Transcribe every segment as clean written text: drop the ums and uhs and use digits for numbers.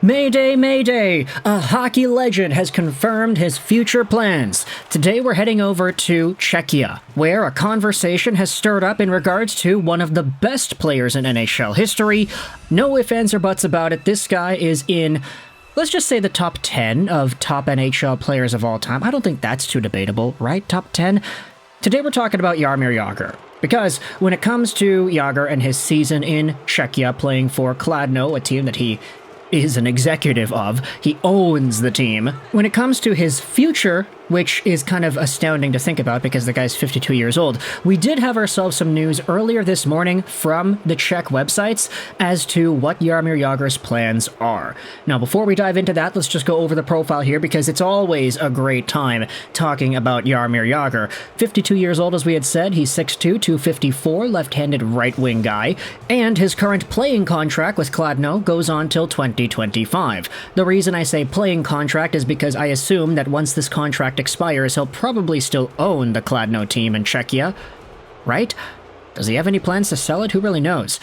Mayday, mayday! A hockey legend has confirmed his future plans. Today we're heading over to Czechia, where a conversation has stirred up in regards to one of the best players in NHL history. No ifs, ands, or buts about it. This guy is in, let's just say, the top 10 of top NHL players of all time. I don't think that's too debatable, right? Top 10? Today we're talking about Jaromir Jagr. Because when it comes to Yager and his season in Czechia playing for Kladno, a team that he is an executive of, he owns the team. When it comes to his future, which is kind of astounding to think about because the guy's 52 years old, we did have ourselves some news earlier this morning from the Czech websites as to what Jaromir Jagr's plans are. Now, before we dive into that, let's just go over the profile here because it's always a great time talking about Jaromir Jagr. 52 years old, as we had said, he's 6'2", 254, left-handed right-wing guy, and his current playing contract with Kladno goes on till 2025. The reason I say playing contract is because I assume that once this contract expires, he'll probably still own the Kladno team in Czechia, right? Does he have any plans to sell it? Who really knows?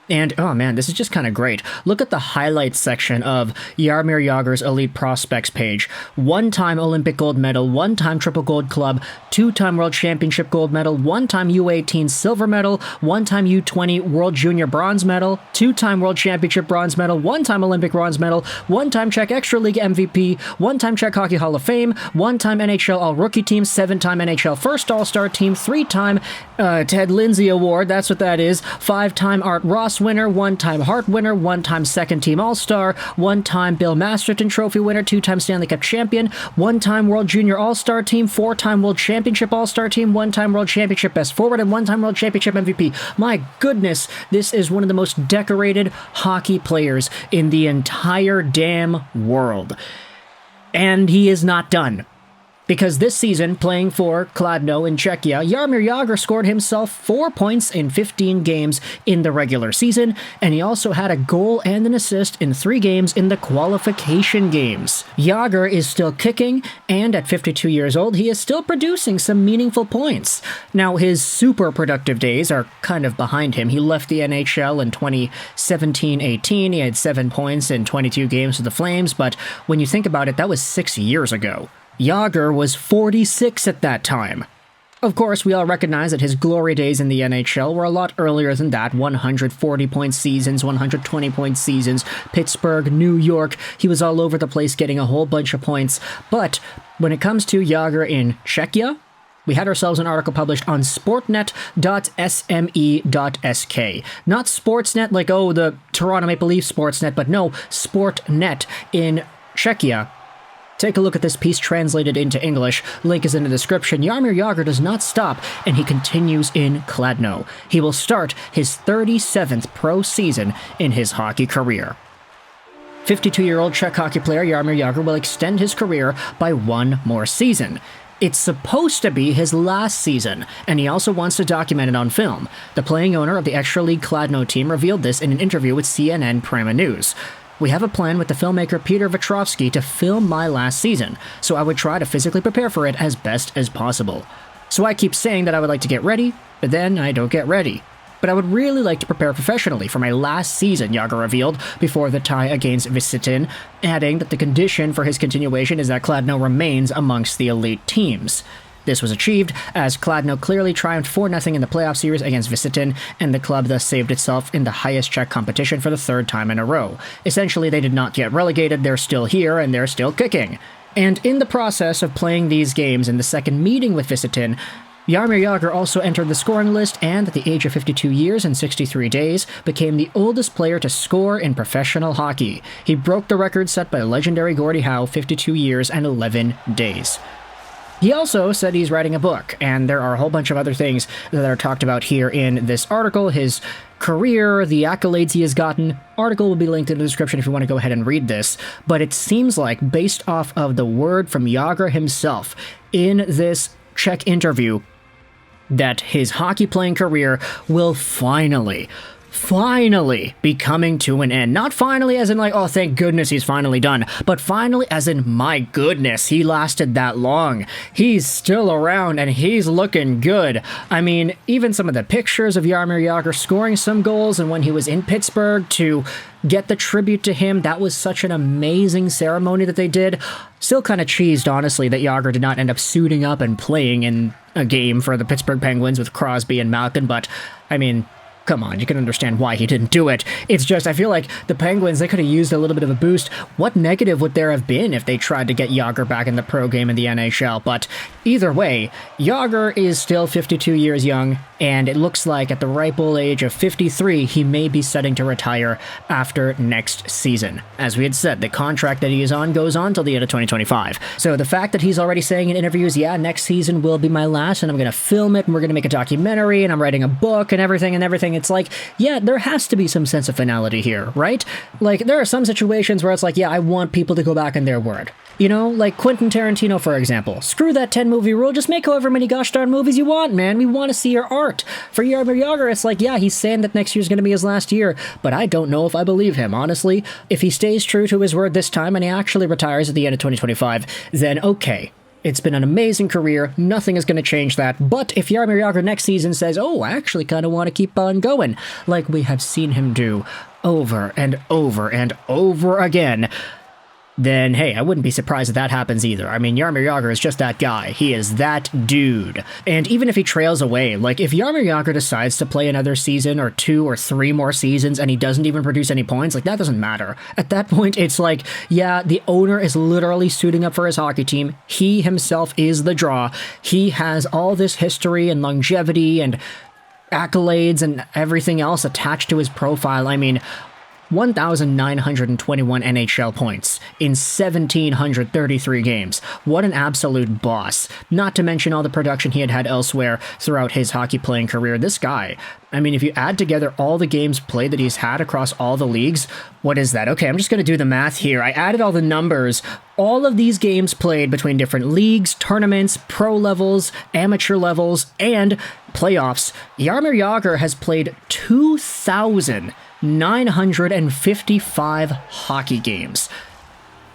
And, oh man, this is just kind of great. Look at the highlights section of Jaromir Jagr's Elite Prospects page. One-time Olympic gold medal, one-time Triple Gold Club, two-time World Championship gold medal, one-time U18 silver medal, one-time U20 World Junior bronze medal, two-time World Championship bronze medal, one-time Olympic bronze medal, one-time Czech Extra League MVP, one-time Czech Hockey Hall of Fame, one-time NHL All-Rookie Team, seven-time NHL First All-Star Team, three-time Ted Lindsay Award, that's what that is, five-time Art Ross winner, one-time Hart winner, one-time second-team All-Star, one-time Bill Masterton Trophy winner, two-time Stanley Cup champion, one-time World Junior All-Star Team, four-time World Championship All-Star Team, one-time World Championship Best Forward, and one-time World Championship MVP. My goodness, this is one of the most decorated hockey players in the entire damn world. And he is not done. Because this season, playing for Kladno in Czechia, Jaromir Jagr scored himself 4 points in 15 games in the regular season, and he also had a goal and an assist in 3 games in the qualification games. Jagr is still kicking, and at 52 years old, he is still producing some meaningful points. Now, his super productive days are kind of behind him. He left the NHL in 2017-18. He had 7 points in 22 games with the Flames, but when you think about it, that was 6 years ago. Yager was 46 at that time. Of course, we all recognize that his glory days in the NHL were a lot earlier than that. 140-point seasons, 120-point seasons, Pittsburgh, New York. He was all over the place getting a whole bunch of points. But when it comes to Yager in Czechia, we had ourselves an article published on sportnet.sme.sk. Not Sportsnet like, oh, the Toronto Maple Leafs Sportsnet, but no, Sportnet in Czechia. Take a look at this piece translated into English. Link is in the description. Jaromir Jagr does not stop, and he continues in Kladno. He will start his 37th pro season in his hockey career. 52-year-old Czech hockey player Jaromir Jagr will extend his career by 1 more season. It's supposed to be his last season, and he also wants to document it on film. The playing owner of the Extra League Kladno team revealed this in an interview with CNN Prima News. We have a plan with the filmmaker Peter Vetrovsky to film my last season, so I would try to physically prepare for it as best as possible. So I keep saying that I would like to get ready, but then I don't get ready. But I would really like to prepare professionally for my last season, Yager revealed before the tie against Visitin, adding that the condition for his continuation is that Kladno remains amongst the elite teams. This was achieved as Kladno clearly triumphed 4-0 in the playoff series against Visitin, and the club thus saved itself in the highest Czech competition for the 3rd time in a row. Essentially, they did not get relegated, they're still here, and they're still kicking. And in the process of playing these games in the second meeting with Visitin, Jaromir Jagr also entered the scoring list and, at the age of 52 years and 63 days, became the oldest player to score in professional hockey. He broke the record set by legendary Gordie Howe, 52 years and 11 days. He also said he's writing a book, and there are a whole bunch of other things that are talked about here in this article. His career, the accolades he has gotten. Article will be linked in the description if you want to go ahead and read this. But it seems like, based off of the word from Yager himself in this Czech interview, that his hockey playing career will finally finally be coming to an end. Not finally as in like, oh, thank goodness he's finally done, but finally as in, my goodness, he lasted that long. He's still around and he's looking good. I mean, even some of the pictures of Jaromir Jagr scoring some goals, and when he was in Pittsburgh to get the tribute to him, that was such an amazing ceremony that they did. Still kind of cheesed, honestly, that Yager did not end up suiting up and playing in a game for the Pittsburgh Penguins with Crosby and Malkin, but, I mean, come on, you can understand why he didn't do it. It's just, I feel like the Penguins, they could have used a little bit of a boost. What negative would there have been if they tried to get Yager back in the pro game in the NHL? But either way, Yager is still 52 years young, and it looks like at the ripe old age of 53, he may be setting to retire after next season. As we had said, the contract that he is on goes on till the end of 2025. So the fact that he's already saying in interviews, yeah, next season will be my last, and I'm going to film it, and we're going to make a documentary, and I'm writing a book, and everything, it's like, yeah, there has to be some sense of finality here, right? Like, there are some situations where it's like, yeah, I want people to go back on their word. You know, like Quentin Tarantino, for example. Screw that 10-movie rule, just make however many gosh darn movies you want, man. We want to see your art. For Jaromir Jagr, it's like, yeah, he's saying that next year's going to be his last year, but I don't know if I believe him, honestly. If he stays true to his word this time and he actually retires at the end of 2025, then okay. It's been an amazing career, nothing is going to change that, but if Jaromir Jagr next season says, oh, I actually kind of want to keep on going, like we have seen him do over and over and over again, then hey, I wouldn't be surprised if that happens either. I mean, Jaromir Jagr is just that guy. He is that dude. And even if he trails away, like if Jaromir Jagr decides to play another season or 2 or 3 more seasons and he doesn't even produce any points, like that doesn't matter. At that point, it's like, yeah, the owner is literally suiting up for his hockey team. He himself is the draw. He has all this history and longevity and accolades and everything else attached to his profile. I mean, 1,921 NHL points in 1,733 games. What an absolute boss. Not to mention all the production he had elsewhere throughout his hockey playing career. This guy, I mean, if you add together all the games played that he's had across all the leagues, what is that? Okay, I'm just going to do the math here. I added all the numbers. All of these games played between different leagues, tournaments, pro levels, amateur levels, and playoffs. Jaromir Jagr has played 2,955 hockey games.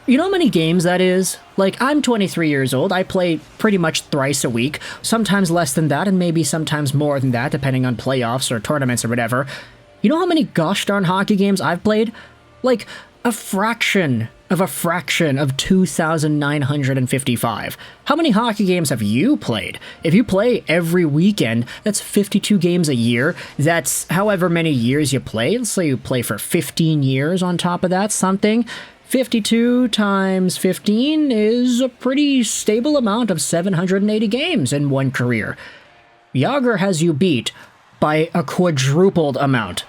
You know how many games that is? Like, I'm 23 years old. I play pretty much thrice a week, sometimes less than that, and maybe sometimes more than that, depending on playoffs or tournaments or whatever. You know how many gosh darn hockey games I've played? Like, a fraction of 2,955. How many hockey games have you played? If you play every weekend, that's 52 games a year. That's however many years you play. Let's say you play for 15 years on top of that, something. 52 times 15 is a pretty stable amount of 780 games in one career. Yager has you beat by a quadrupled amount.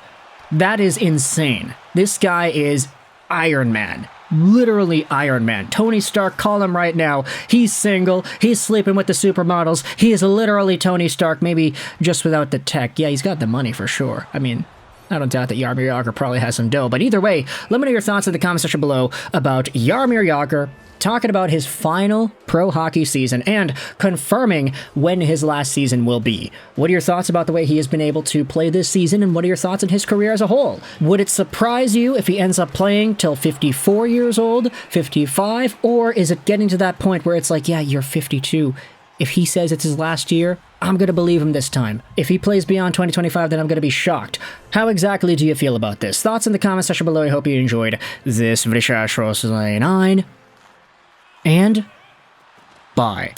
That is insane. This guy is Iron Man. Literally Iron Man. Tony Stark, call him right now. He's single. He's sleeping with the supermodels. He is literally Tony Stark, maybe just without the tech. Yeah, he's got the money for sure. I mean, I don't doubt that Jaromir Jagr probably has some dough, but either way, let me know your thoughts in the comment section below about Jaromir Jagr talking about his final pro hockey season and confirming when his last season will be. What are your thoughts about the way he has been able to play this season, and what are your thoughts on his career as a whole? Would it surprise you if he ends up playing till 54 years old, 55, or is it getting to that point where it's like, yeah, you're 52. If he says it's his last year, I'm going to believe him this time. If he plays beyond 2025, then I'm going to be shocked. How exactly do you feel about this? Thoughts in the comment section below. I hope you enjoyed this video. And bye.